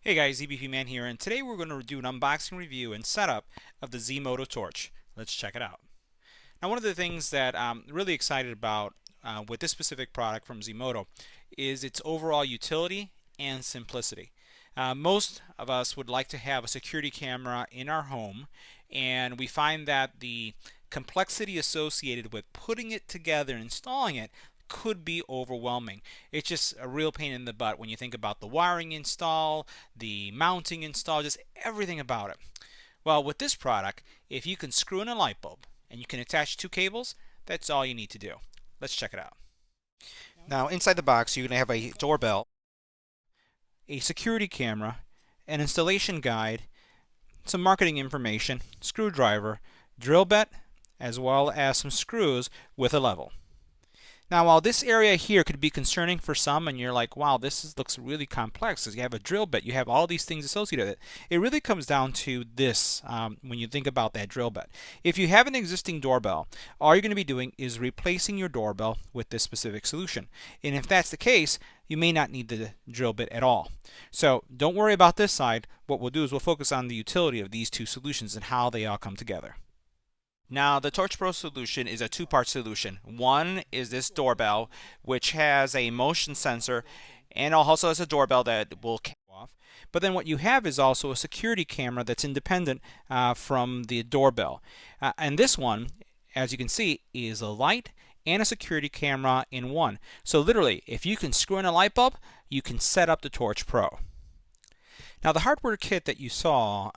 Hey guys, EBPMAN here, and today we're going to do an unboxing review and setup of the Zmodo Torch. Let's check it out. Now, one of the things that I'm really excited about with this specific product from Zmodo is its overall utility and simplicity. Most of us would like to have a security camera in our home, and we find that the complexity associated with putting it together and installing it could be overwhelming. It's just a real pain in the butt when you think about the wiring install, the mounting install, just everything about it. Well, with this product, if you can screw in a light bulb and you can attach two cables, that's all you need to do. Let's check it out. Now, inside the box, you're going to have a doorbell, a security camera, an installation guide, some marketing information, screwdriver, drill bit, as well as some screws with a level. Now, while this area here could be concerning for some, and you're like, wow, looks really complex, because you have a drill bit, you have all these things associated with it, it really comes down to this when you think about that drill bit. If you have an existing doorbell, all you're going to be doing is replacing your doorbell with this specific solution. And if that's the case, you may not need the drill bit at all. So don't worry about this side. What we'll do is we'll focus on the utility of these two solutions and how they all come together. Now, the Torch Pro solution is a two-part solution. One is this doorbell, which has a motion sensor and also has a doorbell that will cap off. But then what you have is also a security camera that's independent from the doorbell. And this one, as you can see, is a light and a security camera in one. So literally, if you can screw in a light bulb, you can set up the Torch Pro. Now, the hardware kit that you saw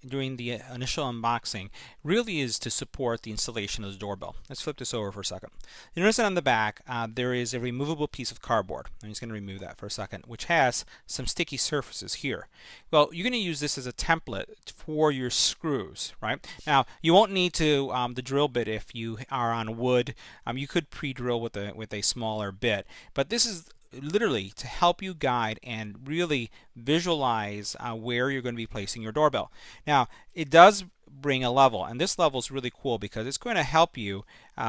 during the initial unboxing really is to support the installation of the doorbell. Let's flip this over for a second. You notice that on the back there is a removable piece of cardboard. I'm just going to remove that for a second, which has some sticky surfaces here. Well, you're going to use this as a template for your screws, right? Now, you won't need to the drill bit if you are on wood. You could pre-drill with a smaller bit, but this is literally to help you guide and really visualize where you're going to be placing your doorbell. Now, it does bring a level, and this level is really cool because it's going to help you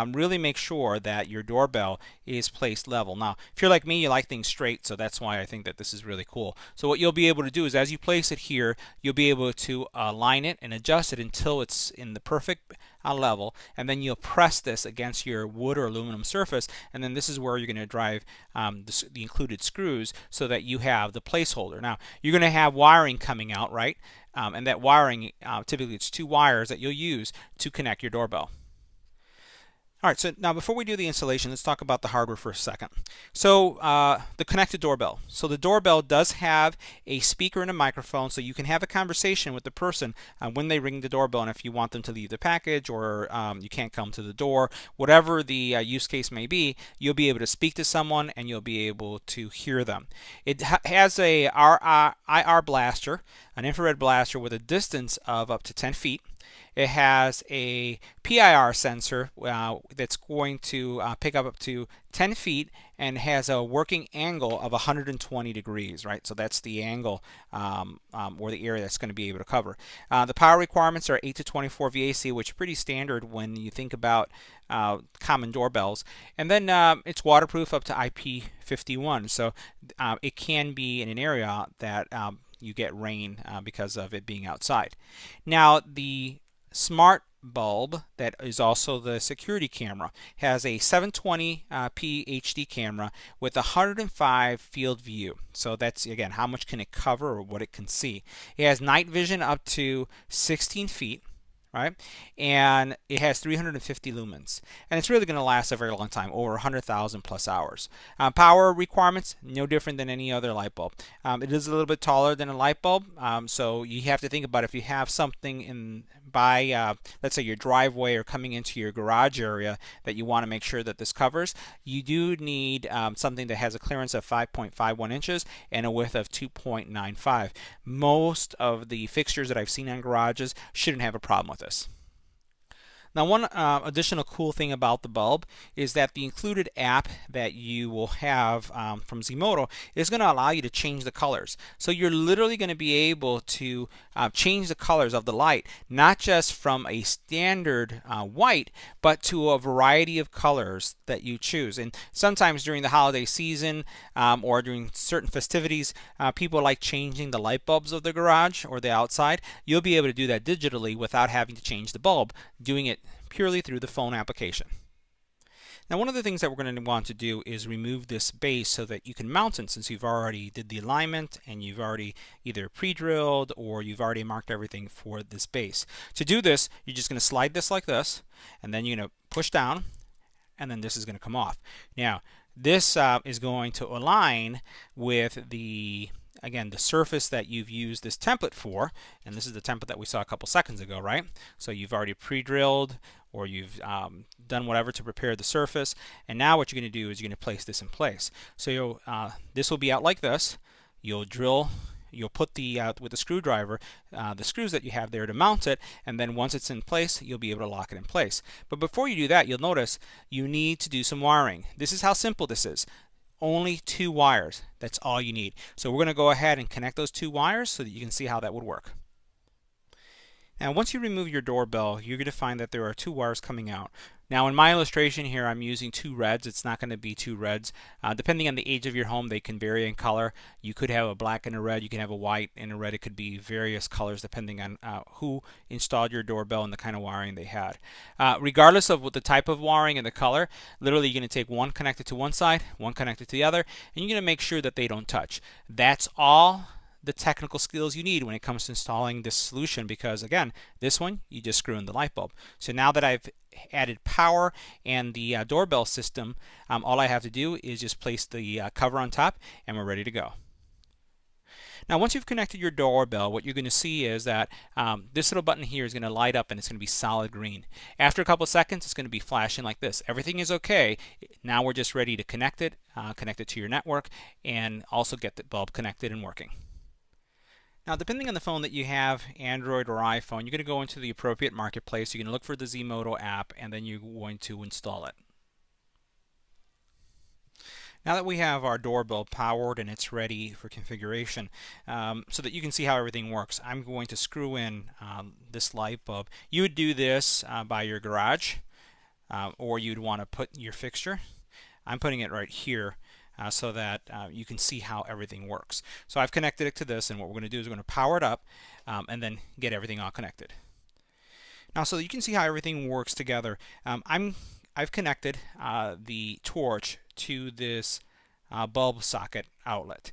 really make sure that your doorbell is placed level. Now, if you're like me, you like things straight, so that's why I think that this is really cool. So what you'll be able to do is as you place it here, you'll be able to align it and adjust it until it's in the perfect level, and then you'll press this against your wood or aluminum surface, and then this is where you're going to drive the included screws so that you have the placeholder. Now, you're going to have wiring coming out, right? And that wiring, typically it's two wires that you'll use to connect your doorbell. All right, so now before we do the installation, let's talk about the hardware for a second. So the connected doorbell. So the doorbell does have a speaker and a microphone, so you can have a conversation with the person when they ring the doorbell, and if you want them to leave the package or you can't come to the door, whatever the use case may be, you'll be able to speak to someone and you'll be able to hear them. It has a IR blaster, an infrared blaster with a distance of up to 10 feet. It has a PIR sensor that's going to pick up to 10 feet and has a working angle of 120 degrees, right? So that's the angle or the area that's going to be able to cover. The power requirements are 8 to 24 VAC, which is pretty standard when you think about common doorbells. And then it's waterproof up to IP51, so it can be in an area that you get rain because of it being outside. Now, the smart bulb that is also the security camera has a 720p HD camera with 105 field view. So that's, again, how much can it cover or what it can see. It has night vision up to 16 feet. Right, and it has 350 lumens, and it's really going to last a very long time, over 100,000 plus hours. Power requirements, no different than any other light bulb. It is a little bit taller than a light bulb, so you have to think about if you have something in by, let's say, your driveway or coming into your garage area that you want to make sure that this covers, you do need something that has a clearance of 5.51 inches and a width of 2.95. Most of the fixtures that I've seen on garages shouldn't have a problem with this. Now, one additional cool thing about the bulb is that the included app that you will have from Zmodo is going to allow you to change the colors. So you're literally going to be able to change the colors of the light, not just from a standard white, but to a variety of colors that you choose. And sometimes during the holiday season or during certain festivities, people like changing the light bulbs of the garage or the outside. You'll be able to do that digitally without having to change the bulb, doing it purely through the phone application. Now, one of the things that we're going to want to do is remove this base so that you can mount it, since you've already did the alignment and you've already either pre-drilled or you've already marked everything for this base. To do this, you're just going to slide this like this, and then you're going to push down, and then this is going to come off. Now, this is going to align with the surface that you've used this template for, and this is the template that we saw a couple seconds ago, right? So you've already pre-drilled or you've done whatever to prepare the surface, and now what you're going to do is you're going to place this in place. So this will be out like this. You'll drill, you'll put the with the screwdriver the screws that you have there to mount it, and then once it's in place, you'll be able to lock it in place. But before you do that, you'll notice you need to do some wiring. This is how simple this is. Only 2 wires. That's all you need. So we're going to go ahead and connect those 2 wires so that you can see how that would work. Now, once you remove your doorbell, you're going to find that there are 2 wires coming out. Now, in my illustration here, I'm using 2 reds. It's not going to be 2 reds. Depending on the age of your home, they can vary in color. You could have a black and a red. You can have a white and a red. It could be various colors depending on who installed your doorbell and the kind of wiring they had. Regardless of what the type of wiring and the color, literally you're going to take one connected to one side, one connected to the other, and you're going to make sure that they don't touch. That's all the technical skills you need when it comes to installing this solution, because again, this one you just screw in the light bulb. So now that I've added power and the doorbell system, all I have to do is just place the cover on top and we're ready to go. Now, once you've connected your doorbell, what you're going to see is that this little button here is going to light up and it's going to be solid green. After a couple seconds, it's going to be flashing like this. Everything is okay. Now we're just ready to connect it to your network, and also get the bulb connected and working. Now, depending on the phone that you have, Android or iPhone, you're going to go into the appropriate marketplace. You're going to look for the Zmodo app, and then you're going to install it. Now that we have our doorbell powered and it's ready for configuration, so that you can see how everything works, I'm going to screw in this light bulb. You would do this by your garage, or you'd want to put your fixture. I'm putting it right here. So that you can see how everything works. So I've connected it to this, and what we're going to do is we're going to power it up and then get everything all connected. Now, so that you can see how everything works together, I've connected the torch to this bulb socket outlet.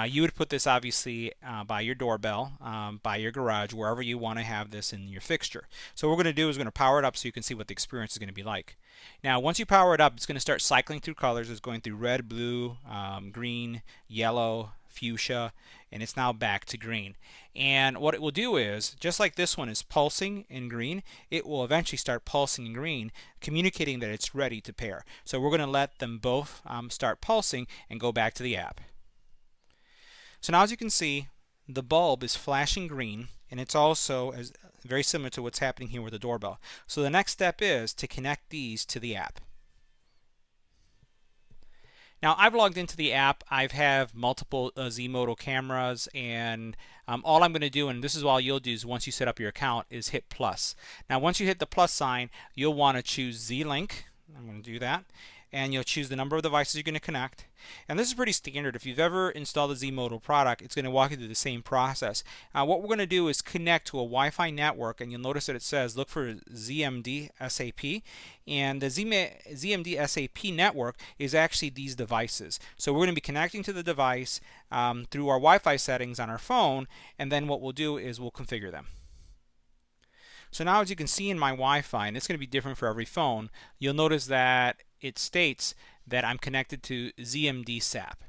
You would put this obviously by your doorbell, by your garage, wherever you want to have this in your fixture. So what we're going to do is we're going to power it up so you can see what the experience is going to be like. Now, once you power it up, it's going to start cycling through colors. It's going through red, blue, green, yellow, fuchsia, and it's now back to green. And what it will do is, just like this one is pulsing in green, it will eventually start pulsing in green, communicating that it's ready to pair. So we're going to let them both start pulsing and go back to the app. So now, as you can see, the bulb is flashing green, and it's also very similar to what's happening here with the doorbell. So the next step is to connect these to the app. Now, I've logged into the app. I have multiple Zmodo cameras, and all I'm going to do, and this is all you'll do, is once you set up your account, is hit plus. Now, once you hit the plus sign, you'll want to choose Z-Link. I'm going to do that. And you'll choose the number of devices you're going to connect. And this is pretty standard. If you've ever installed a Zmodo product, it's going to walk you through the same process. What we're going to do is connect to a Wi-Fi network, and you'll notice that it says look for ZMD SAP. And the ZMD SAP network is actually these devices. So we're going to be connecting to the device through our Wi-Fi settings on our phone, and then what we'll do is we'll configure them. So now, as you can see in my Wi-Fi, and it's going to be different for every phone, you'll notice that it states that I'm connected to ZMD SAP.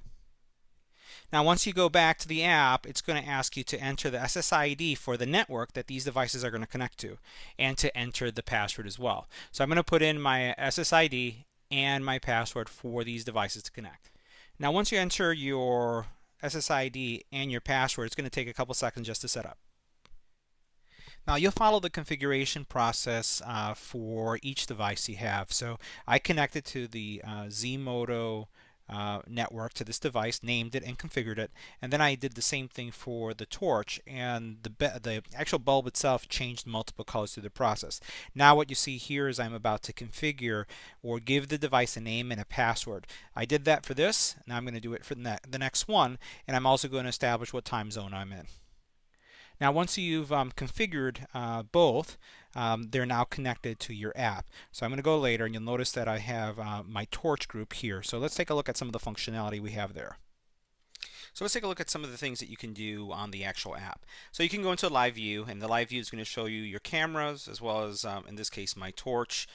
Now, once you go back to the app, it's going to ask you to enter the SSID for the network that these devices are going to connect to, and to enter the password as well. So I'm going to put in my SSID and my password for these devices to connect. Now, once you enter your SSID and your password, it's going to take a couple seconds just to set up. Now you'll follow the configuration process for each device you have. So I connected to the Zmodo network to this device, named it and configured it, and then I did the same thing for the torch, and the actual bulb itself changed multiple colors through the process. Now what you see here is I'm about to configure or give the device a name and a password. I did that for this. Now I'm going to do it for the next one, and I'm also going to establish what time zone I'm in. Now once you've configured both, they're now connected to your app. So I'm going to go later, and you'll notice that I have my torch group here. So let's take a look at some of the functionality we have there. So let's take a look at some of the things that you can do on the actual app. So you can go into live view, and the live view is going to show you your cameras as well as, in this case, my torch.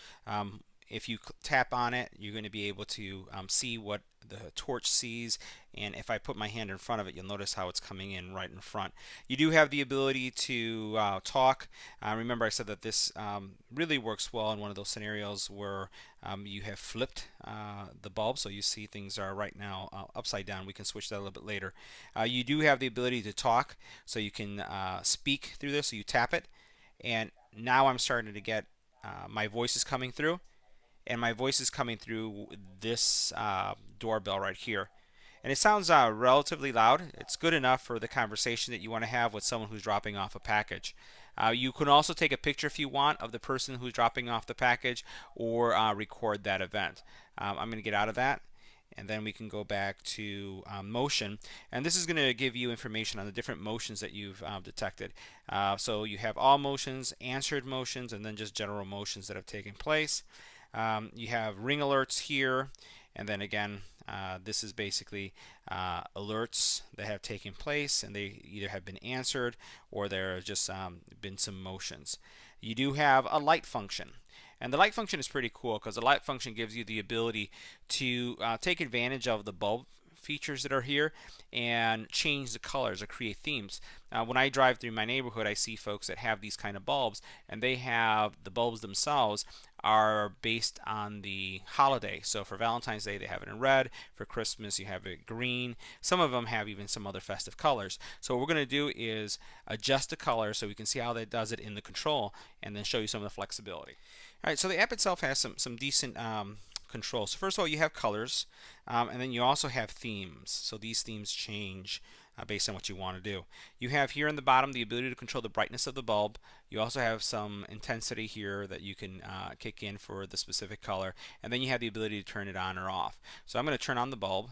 If you tap on it, you're going to be able to see what the torch sees, and if I put my hand in front of it, you'll notice how it's coming in right in front. You do have the ability to talk. Remember I said that this really works well in one of those scenarios where you have flipped the bulb, so you see things are right now upside down. We can switch that a little bit later. You do have the ability to talk, so you can speak through this. So you tap it, and now I'm starting to get my voice is coming through, and my voice is coming through this doorbell right here. And it sounds relatively loud. It's good enough for the conversation that you want to have with someone who's dropping off a package. You can also take a picture if you want of the person who's dropping off the package, or record that event. I'm going to get out of that, and then we can go back to motion, and this is going to give you information on the different motions that you've detected. So you have all motions, answered motions, and then just general motions that have taken place. You have ring alerts here, and then again, this is basically alerts that have taken place, and they either have been answered or there have just been some motions. You do have a light function, and the light function is pretty cool because the light function gives you the ability to take advantage of the bulb features that are here and change the colors or create themes. When I drive through my neighborhood, I see folks that have these kind of bulbs, and they have the bulbs themselves are based on the holiday. So for Valentine's Day, they have it in red. For Christmas, you have it green. Some of them have even some other festive colors. So what we're going to do is adjust the color so we can see how that does it in the control, and then show you some of the flexibility. All right, so the app itself has some decent control. So first of all, you have colors, and then you also have themes. So these themes change based on what you want to do. You have here in the bottom the ability to control the brightness of the bulb. You also have some intensity here that you can kick in for the specific color, and then you have the ability to turn it on or off. So I'm going to turn on the bulb,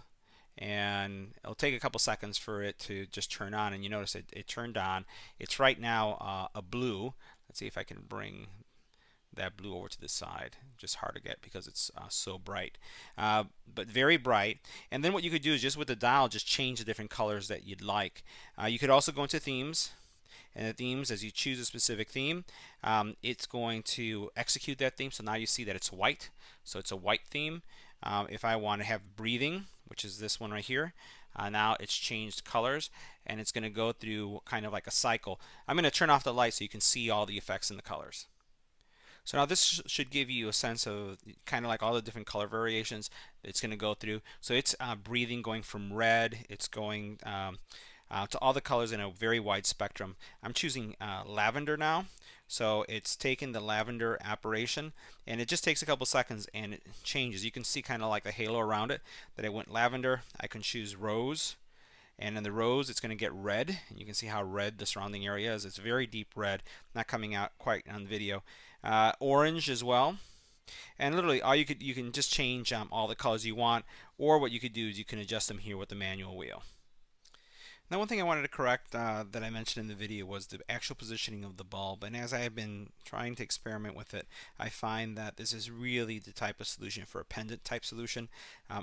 and it'll take a couple seconds for it to just turn on, and you notice it turned on. It's right now a blue. Let's see if I can bring that blue over to the side. Just hard to get because it's so bright, but very bright. And then what you could do is just with the dial just change the different colors that you'd like. You could also go into themes, and the themes, as you choose a specific theme, it's going to execute that theme. So now you see that it's white, so it's a white theme. If I want to have breathing, which is this one right here, now it's changed colors, and it's going to go through kind of like a cycle. I'm going to turn off the light so you can see all the effects in the colors. So now this should give you a sense of kind of like all the different color variations it's going to go through. So it's breathing, going from red, it's going to all the colors in a very wide spectrum. I'm choosing lavender now. So it's taken the lavender apparition, and it just takes a couple seconds and it changes. You can see kind of like the halo around it that it went lavender. I can choose rose, and in the rose it's going to get red, and you can see how red the surrounding area is. It's very deep red, not coming out quite on video. Orange as well, and literally all you can just change all the colors you want, or what you could do is you can adjust them here with the manual wheel. Now, one thing I wanted to correct that I mentioned in the video was the actual positioning of the bulb, and as I have been trying to experiment with it, I find that this is really the type of solution for a pendant type solution.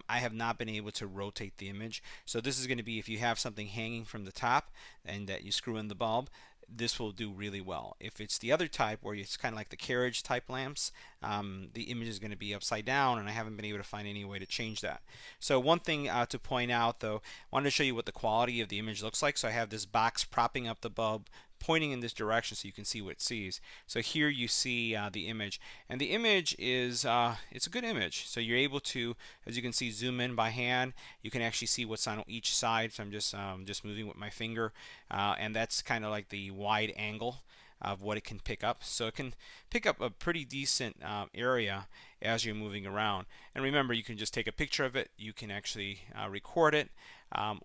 I have not been able to rotate the image, so this is going to be if you have something hanging from the top and that you screw in the bulb, this will do really well. If it's the other type where it's kind of like the carriage type lamps, the image is going to be upside down, and I haven't been able to find any way to change that. So one thing to point out though, I wanted to show you what the quality of the image looks like. So I have this box propping up the bulb, pointing in this direction so you can see what it sees. So here you see the image, and the image is it's a good image. So you're able to, as you can see, zoom in by hand. You can actually see what's on each side. So I'm just moving with my finger, and that's kind of like the wide angle of what it can pick up. So it can pick up a pretty decent area as you're moving around. And remember, you can just take a picture of it. You can actually record it,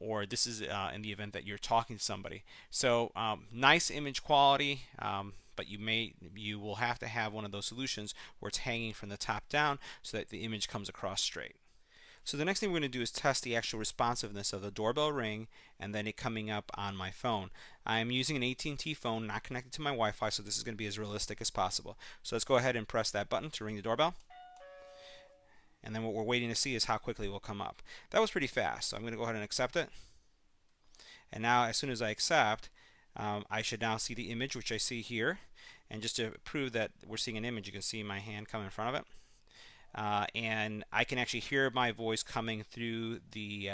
or this is in the event that you're talking to somebody. So nice image quality. But you will have to have one of those solutions where it's hanging from the top down so that the image comes across straight. So the next thing we're going to do is test the actual responsiveness of the doorbell ring and then it coming up on my phone. I'm using an AT&T phone, not connected to my Wi-Fi, so this is going to be as realistic as possible. So let's go ahead and press that button to ring the doorbell. And then what we're waiting to see is how quickly it will come up. That was pretty fast, so I'm going to go ahead and accept it. And now as soon as I accept, I should now see the image, which I see here. And just to prove that we're seeing an image, you can see my hand come in front of it. And I can actually hear my voice coming through the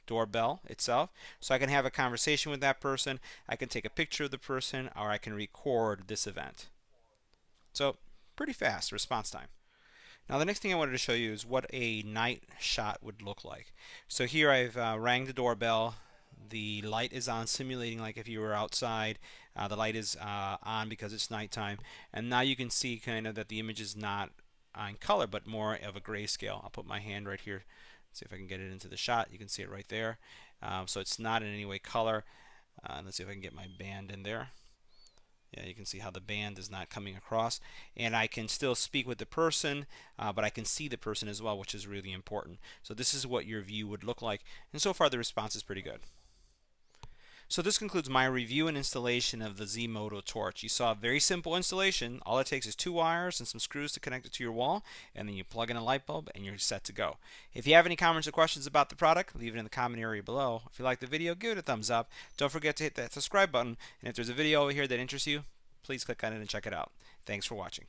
doorbell itself. So I can have a conversation with that person, I can take a picture of the person, or I can record this event. So pretty fast response time. Now the next thing I wanted to show you is what a night shot would look like. So here I've rang the doorbell. The light is on, simulating like if you were outside. The light is on because it's nighttime. And now you can see kind of that the image is not in color, but more of a grayscale. I'll put my hand right here, see if I can get it into the shot. You can see it right there. So it's not in any way color. Let's see if I can get my band in there. Yeah, you can see how the band is not coming across. And I can still speak with the person, but I can see the person as well, which is really important. So this is what your view would look like. And so far the response is pretty good. So this concludes my review and installation of the Zmodo Torch. You saw a very simple installation. All it takes is 2 wires and some screws to connect it to your wall, and then you plug in a light bulb and you're set to go. If you have any comments or questions about the product, leave it in the comment area below. If you like the video, give it a thumbs up. Don't forget to hit that subscribe button, and if there's a video over here that interests you, please click on it and check it out. Thanks for watching.